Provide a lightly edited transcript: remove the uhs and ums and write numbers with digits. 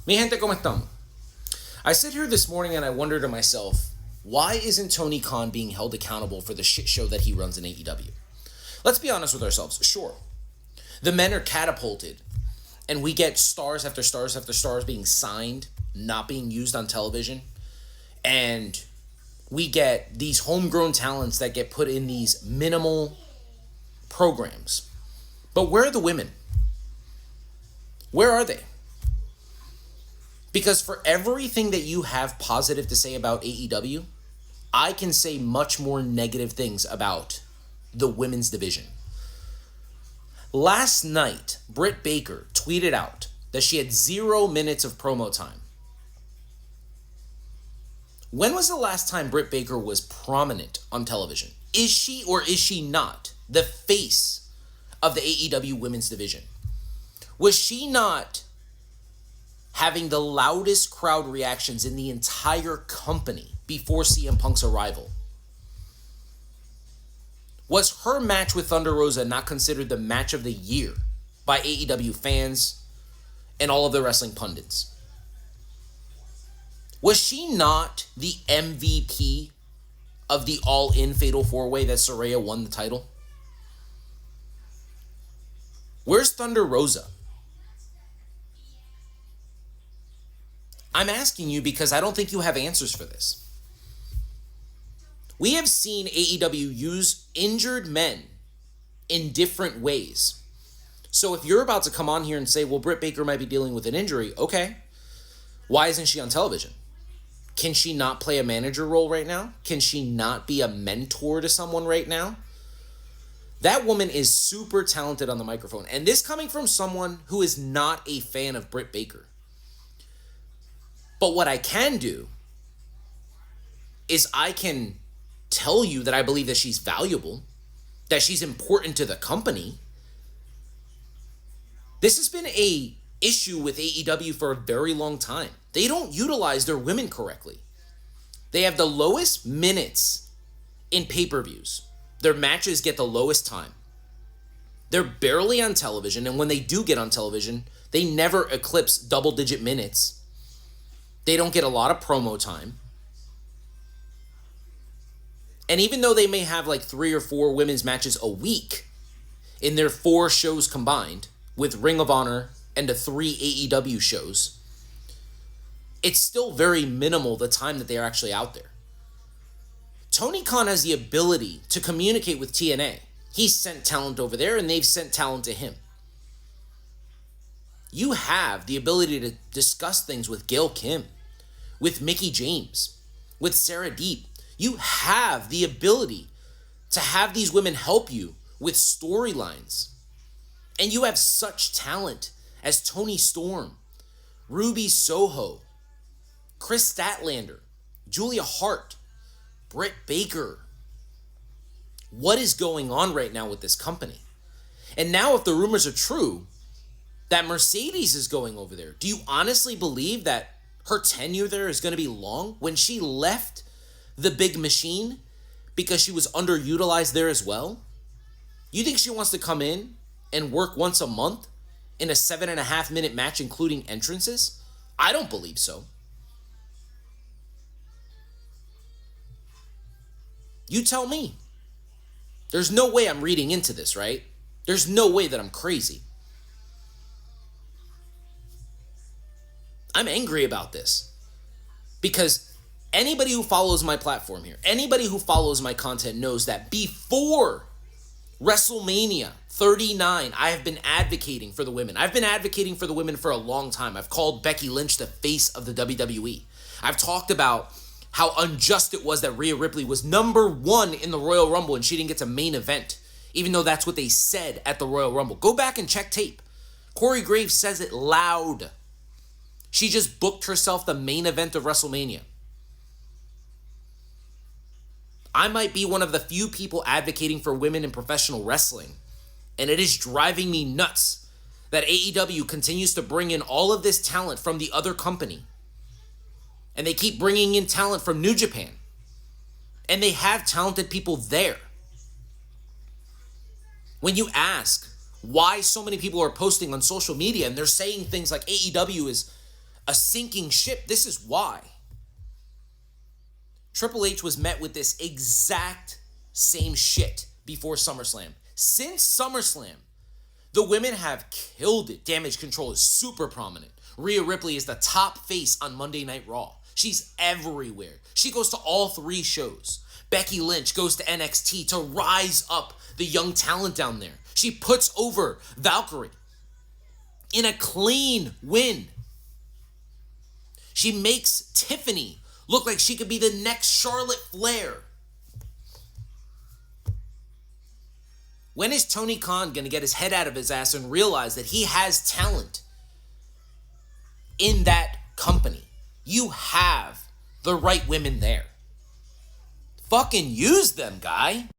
Mi gente, ¿cómo estamos? I sit here this morning and I wonder to myself, why isn't Tony Khan being held accountable for the shit show that he runs in AEW? Let's be honest with ourselves. Sure, the men are catapulted and we get stars after stars after stars being signed, not being used on television. And we get these homegrown talents that get put in these minimal programs. But where are the women? Where are they? Because for everything that you have positive to say about AEW, I can say much more negative things about the women's division. Last night, Britt Baker tweeted out that she had 0 minutes of promo time. When was the last time Britt Baker was prominent on television? Is she or is she not the face of the AEW women's division? Was she not having the loudest crowd reactions in the entire company before CM Punk's arrival? Was her match with Thunder Rosa not considered the match of the year by AEW fans and all of the wrestling pundits? Was she not the MVP of the All-In Fatal 4-Way that Saraya won the title? Where's Thunder Rosa? I'm asking you because I don't think you have answers for this. We have seen AEW use injured men in different ways. So if you're about to come on here and say, well, Britt Baker might be dealing with an injury, okay. Why isn't she on television? Can she not play a manager role right now? Can she not be a mentor to someone right now? That woman is super talented on the microphone. And this coming from someone who is not a fan of Britt Baker. But what I can do is I can tell you that I believe that she's valuable, that she's important to the company. This has been an issue with AEW for a very long time. They don't utilize their women correctly. They have the lowest minutes in pay-per-views. Their matches get the lowest time. They're barely on television, and when they do get on television, they never eclipse double-digit minutes. They don't get a lot of promo time. And even though they may have like 3 or 4 women's matches a week in their 4 shows combined with Ring of Honor and the 3 AEW shows, it's still very minimal the time that they are actually out there. Tony Khan has the ability to communicate with TNA. He's sent talent over there and they've sent talent to him. You have the ability to discuss things with Gail Kim, with Mickie James, with Sarah Deep. You have the ability to have these women help you with storylines. And you have such talent as Toni Storm, Ruby Soho, Chris Statlander, Julia Hart, Britt Baker. What is going on right now with this company? And now if the rumors are true, that Mercedes is going over there. Do you honestly believe that her tenure there is going to be long? When she left the big machine because she was underutilized there as well? You think she wants to come in and work once a month in a 7.5 minute match including entrances? I don't believe so. You tell me. There's no way I'm reading into this, right? There's no way that I'm crazy. I'm angry about this because anybody who follows my platform here, anybody who follows my content knows that before WrestleMania 39, I have been advocating for the women. I've been advocating for the women for a long time. I've called Becky Lynch the face of the WWE. I've talked about how unjust it was that Rhea Ripley was number 1 in the Royal Rumble and she didn't get to main event, even though that's what they said at the Royal Rumble. Go back and check tape. Corey Graves says it loud. She just booked herself the main event of WrestleMania. I might be one of the few people advocating for women in professional wrestling, and it is driving me nuts that AEW continues to bring in all of this talent from the other company. And they keep bringing in talent from New Japan. And they have talented people there. When you ask why so many people are posting on social media and they're saying things like AEW is a sinking ship. This is why. Triple H was met with this exact same shit before SummerSlam. Since SummerSlam, the women have killed it. Damage Control is super prominent. Rhea Ripley is the top face on Monday Night Raw. She's everywhere. She goes to all 3 shows. Becky Lynch goes to NXT to rise up the young talent down there. She puts over Valkyrie in a clean win. She makes Tiffany look like she could be the next Charlotte Flair. When is Tony Khan going to get his head out of his ass and realize that he has talent in that company? You have the right women there. Fucking use them, guy.